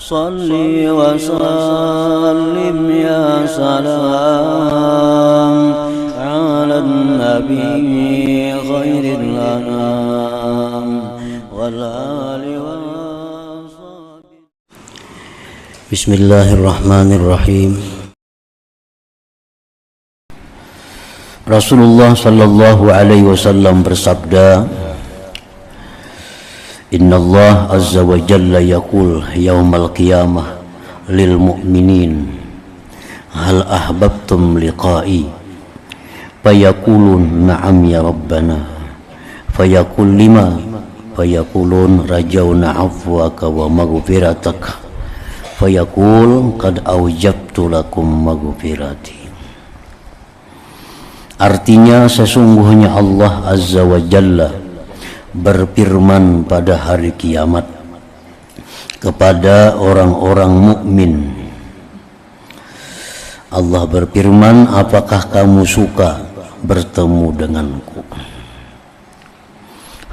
Salli wa sallim ya salam ala nabi khairil anam wal ali wa sahbihi. Bismillahirrahmanirrahim. Rasulullah sallallahu alaihi wasallam bersabda, Inna Allah azza wa jalla yaqul yaumal qiyamah lil mu'minin hal ahbabtum liqa'i fayaqulun na'am ya rabbana fayaqul lima fayaqulun rajawna afwaka wa maghfiratak fayaqul qad awjabtu lakum maghfirati. Artinya sesungguhnya Allah azza wa jalla berfirman pada hari kiamat kepada orang-orang mukmin. Allah berfirman, apakah kamu suka bertemu denganku?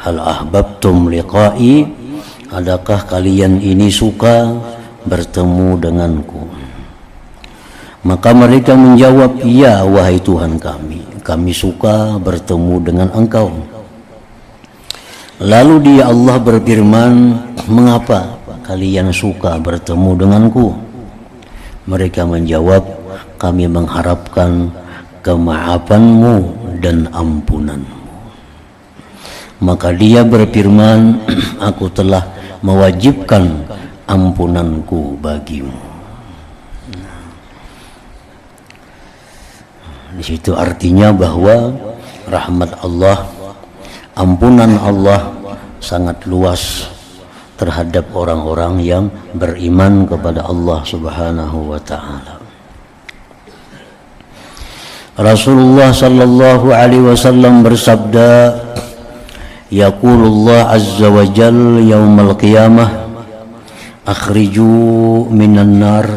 Hal ahbabtum liqa'i, adakah kalian ini suka bertemu denganku? Maka mereka menjawab, ya wahai Tuhan kami suka bertemu dengan engkau. Lalu dia Allah berfirman, mengapa kalian suka bertemu denganku? Mereka menjawab, kami mengharapkan kemaafanmu dan ampunanmu. Maka dia berfirman, aku telah mewajibkan ampunanku bagimu. Di situ artinya bahwa rahmat Allah, ampunan Allah sangat luas terhadap orang-orang yang beriman kepada Allah Subhanahu wa taala. Rasulullah sallallahu alaihi wasallam bersabda, yaqulullah azza wa jalla yaumal qiyamah akhriju minan nar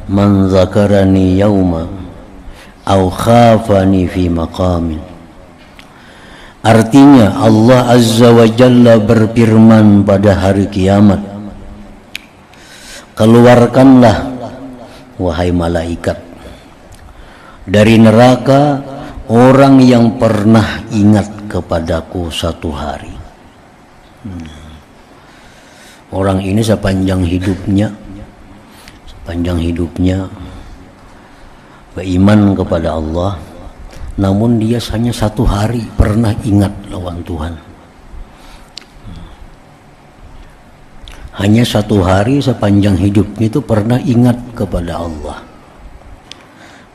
man dzakarani yauma aw khafani fi maqamin. Artinya Allah azza wa jalla berfirman pada hari kiamat, keluarkanlah wahai malaikat dari neraka orang yang pernah ingat kepadaku satu hari. Orang ini sepanjang hidupnya beriman kepada Allah, namun dia hanya satu hari pernah ingat lawan Tuhan. Hanya satu hari sepanjang hidupnya itu pernah ingat kepada Allah.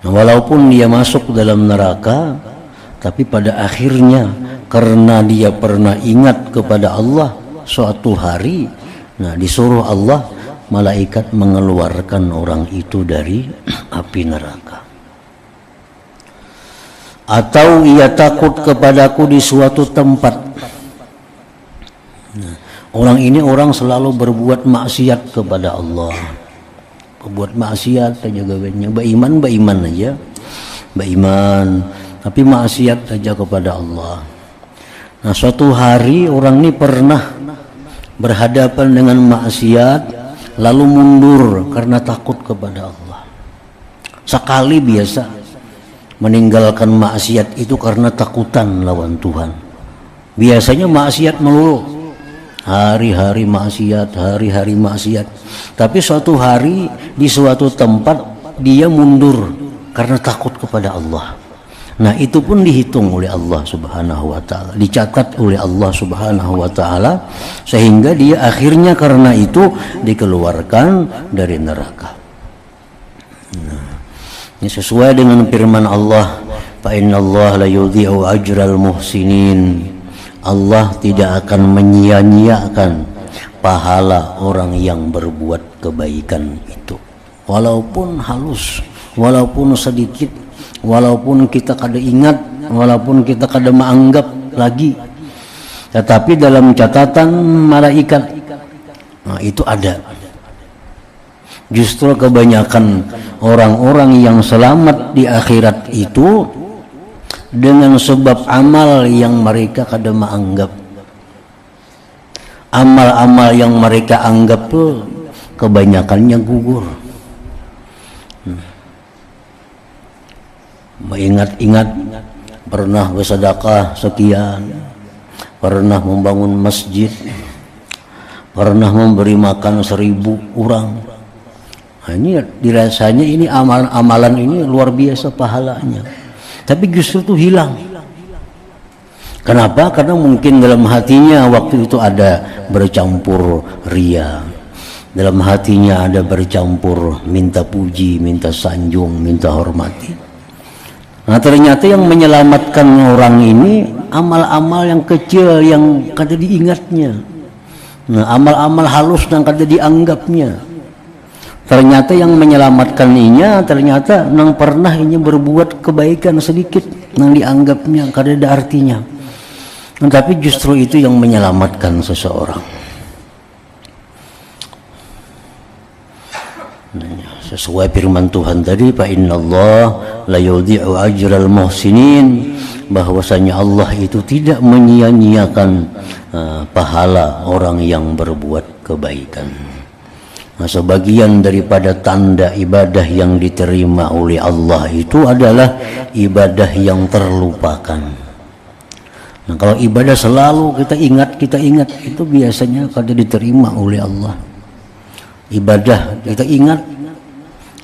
Nah, walaupun dia masuk dalam neraka, tapi pada akhirnya karena dia pernah ingat kepada Allah suatu hari, nah disuruh Allah malaikat mengeluarkan orang itu dari api neraka. Atau ia takut kepadaku di suatu tempat. Nah, orang ini orang selalu berbuat maksiat kepada Allah. Berbuat maksiat saja gawennya, beriman aja. Beriman, tapi maksiat saja kepada Allah. Nah, suatu hari orang ini pernah berhadapan dengan maksiat lalu mundur karena takut kepada Allah. Sekali biasa meninggalkan maksiat itu karena takutan lawan Tuhan. Biasanya maksiat melulu, hari-hari maksiat. Tapi suatu hari di suatu tempat dia mundur karena takut kepada Allah. Nah, itu pun dihitung oleh Allah Subhanahu wa taala, dicatat oleh Allah Subhanahu wa taala, sehingga dia akhirnya karena itu dikeluarkan dari neraka. Nah, ini sesuai dengan firman Allah, fa innallaha la yudhi'u ajral muhsinin. Allah tidak akan menyia-nyiakan pahala orang yang berbuat kebaikan itu. Walaupun halus, walaupun sedikit, walaupun kita kada ingat, walaupun kita kada menganggap lagi, tetapi dalam catatan malaikat, nah itu ada. Justru kebanyakan orang-orang yang selamat di akhirat itu dengan sebab amal yang mereka kada menganggap. Amal-amal yang mereka anggap tuh kebanyakannya gugur. Mengingat-ingat pernah bersedekah sekian, pernah membangun masjid, pernah memberi makan 1000 orang. Nah, ini dirasanya ini amalan ini luar biasa pahalanya, tapi justru itu hilang. Kenapa? Karena mungkin dalam hatinya waktu itu ada bercampur ria, dalam hatinya ada bercampur minta puji, minta sanjung, minta hormati. Nah, ternyata yang menyelamatkan orang ini amal-amal yang kecil yang kada diingatnya. Nah, amal-amal halus yang kada dianggapnya. Ternyata yang menyelamatkan inya ternyata nang pernah inya berbuat kebaikan sedikit nang dianggapnya kada ada artinya. Nah, tapi justru itu yang menyelamatkan seseorang. Sesuai firman Tuhan tadi, fa innallaha la yudhi'u ajral muhsinin, bahwasanya Allah itu tidak menyia-nyiakan pahala orang yang berbuat kebaikan. Nah, sebagian daripada tanda ibadah yang diterima oleh Allah itu adalah ibadah yang terlupakan. Nah, kalau ibadah selalu kita ingat, itu biasanya kada diterima oleh Allah. Ibadah kita ingat,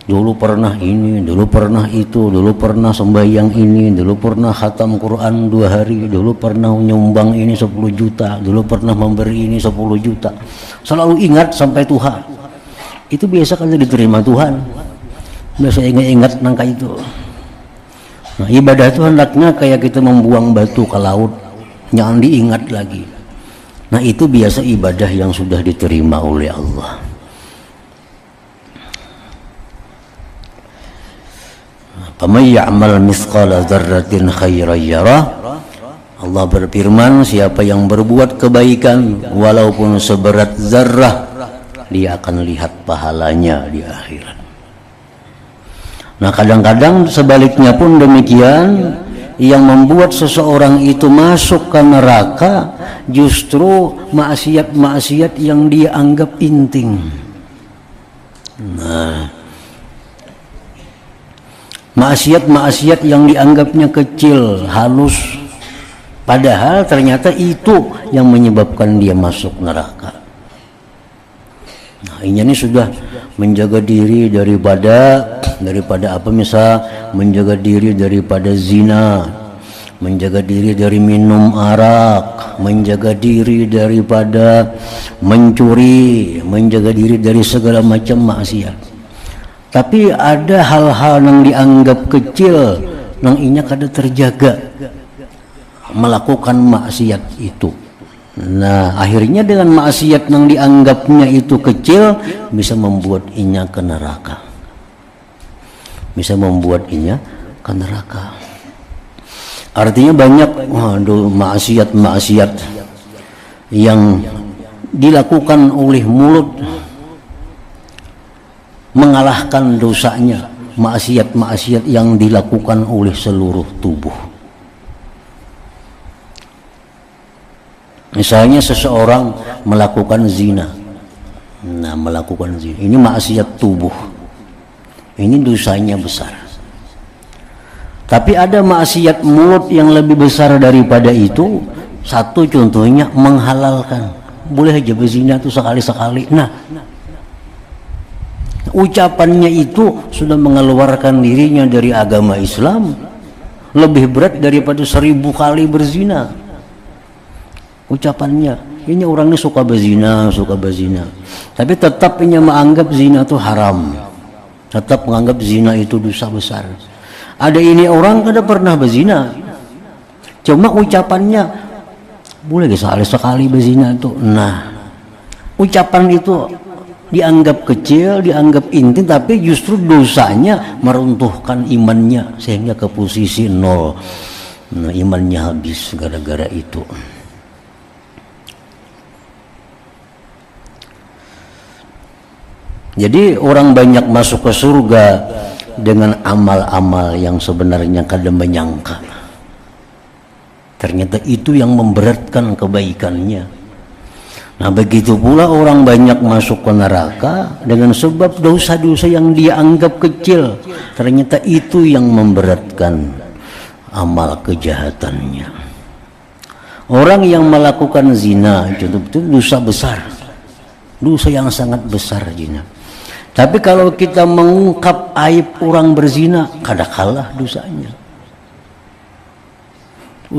dulu pernah ini, dulu pernah itu, dulu pernah sembahyang ini, dulu pernah khatam Quran 2 hari, dulu pernah nyumbang ini 10 juta, dulu pernah memberi ini 10 juta. Selalu ingat sampai Tuhan. Itu biasa kan diterima Tuhan. Biasa ingat-ingat nangka itu. Nah, ibadah itu hendaknya kayak kita membuang batu ke laut, jangan diingat lagi. Nah, itu biasa ibadah yang sudah diterima oleh Allah. Faman ya'mal mithqala dzarratin khairan yarah. Allah berfirman, siapa yang berbuat kebaikan walaupun seberat zarrah, dia akan lihat pahalanya di akhirat. Nah, kadang-kadang sebaliknya pun demikian, yang membuat seseorang itu masuk ke neraka justru maksiat-maksiat yang dia anggap inting. Nah, maksiat-maksiat yang dianggapnya kecil, halus, padahal ternyata itu yang menyebabkan dia masuk neraka. Nah, ini sudah menjaga diri daripada apa, misal menjaga diri daripada zina, menjaga diri dari minum arak, menjaga diri daripada mencuri, menjaga diri dari segala macam maksiat. Tapi ada hal-hal yang dianggap kecil, yang inya kada terjaga, melakukan maksiat itu. Nah, akhirnya dengan maksiat yang dianggapnya itu kecil, bisa membuat inya ke neraka. Bisa membuat inya ke neraka. Artinya banyak maksiat-maksiat yang dilakukan oleh mulut mengalahkan dosanya maksiat-maksiat yang dilakukan oleh seluruh tubuh. Misalnya seseorang melakukan zina. Nah, melakukan zina ini maksiat tubuh. Ini dosanya besar. Tapi ada maksiat mulut yang lebih besar daripada itu. Satu contohnya menghalalkan. Boleh aja berzina itu sekali-sekali. Nah, ucapannya itu sudah mengeluarkan dirinya dari agama Islam, lebih berat daripada 1000 kali berzina. Ucapannya, ini orang ini suka berzina, tapi tetap ini menganggap zina itu haram, tetap menganggap zina itu dosa besar. Ada ini orang kada pernah berzina, cuma ucapannya boleh sekali berzina itu. Nah, ucapan itu dianggap kecil, dianggap intim, tapi justru dosanya meruntuhkan imannya sehingga ke posisi 0. Nah, imannya habis gara-gara itu. Jadi orang banyak masuk ke surga dengan amal-amal yang sebenarnya kada menyangka. Ternyata itu yang memberatkan kebaikannya. Nah begitu pula orang banyak masuk ke neraka dengan sebab dosa-dosa yang dia anggap kecil, ternyata itu yang memberatkan amal kejahatannya. Orang yang melakukan zina itu dosa besar, dosa yang sangat besar zina. Tapi kalau kita mengungkap aib orang berzina, kada kalah dosanya.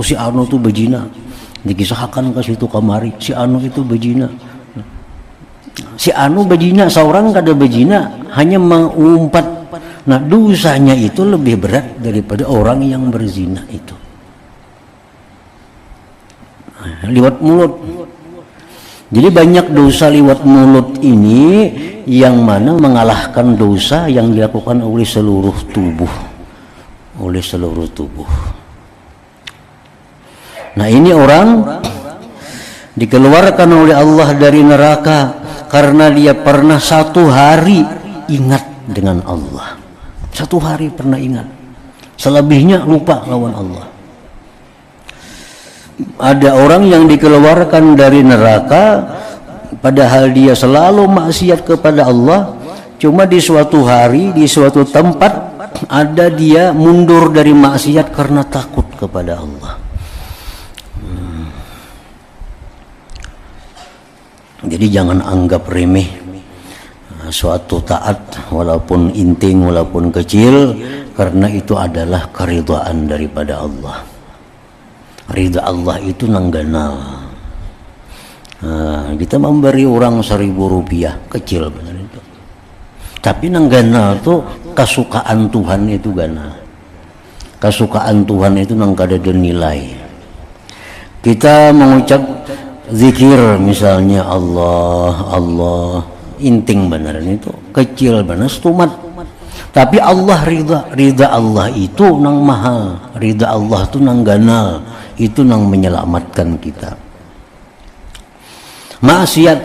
Si anu itu berzina, dikisahkan ke situ kamari, si anu itu berzina. Si anu berzina, seorang kada berzina, hanya mengumpat. Nah dosanya itu lebih berat daripada orang yang berzina itu. Liwat mulut. Jadi banyak dosa liwat mulut ini yang mana mengalahkan dosa yang dilakukan oleh seluruh tubuh. Nah ini orang dikeluarkan oleh Allah dari neraka karena dia pernah satu hari ingat dengan Allah. Satu hari pernah ingat, selebihnya lupa lawan Allah. Ada orang yang dikeluarkan dari neraka padahal dia selalu maksiat kepada Allah, cuma di suatu hari, di suatu tempat ada dia mundur dari maksiat karena takut kepada Allah. Jadi jangan anggap remeh suatu taat walaupun inting, walaupun kecil, karena itu adalah keridhaan daripada Allah. Ridha Allah itu nangganal. Kita memberi orang 1.000 rupiah kecil benar itu, tapi nangganal tuh kesukaan Tuhan itu ganal. Kesukaan Tuhan itu nang kada ada nilai. Kita mengucap zikir misalnya Allah, inting beneran itu kecil benar stumat. Tapi Allah ridha Allah itu nang mahal, ridha Allah itu nang ganal, itu nang menyelamatkan kita. Maksiat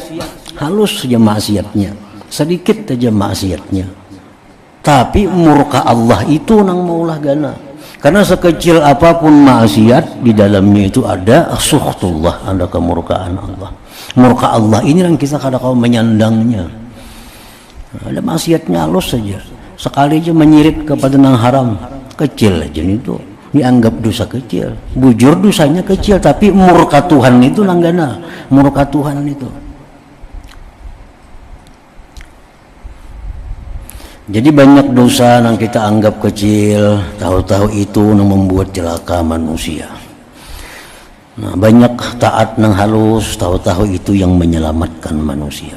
halus saja maksiatnya, sedikit saja maksiatnya, tapi murka Allah itu nang maulah gana. Karena sekecil apapun maksiat, di dalamnya itu ada suhtullah, ada kemurkaan Allah. Murka Allah ini yang kita kadang-kadang menyandangnya. Ada maksiatnya halus saja, sekali aja menyirik kepada nang haram, kecil aja itu dianggap dosa kecil. Bujur dosanya kecil, tapi murka Tuhan itu langgana, murka Tuhan itu. Jadi banyak dosa yang kita anggap kecil, tahu-tahu itu yang membuat celaka manusia. Nah, banyak taat nang halus, tahu-tahu itu yang menyelamatkan manusia.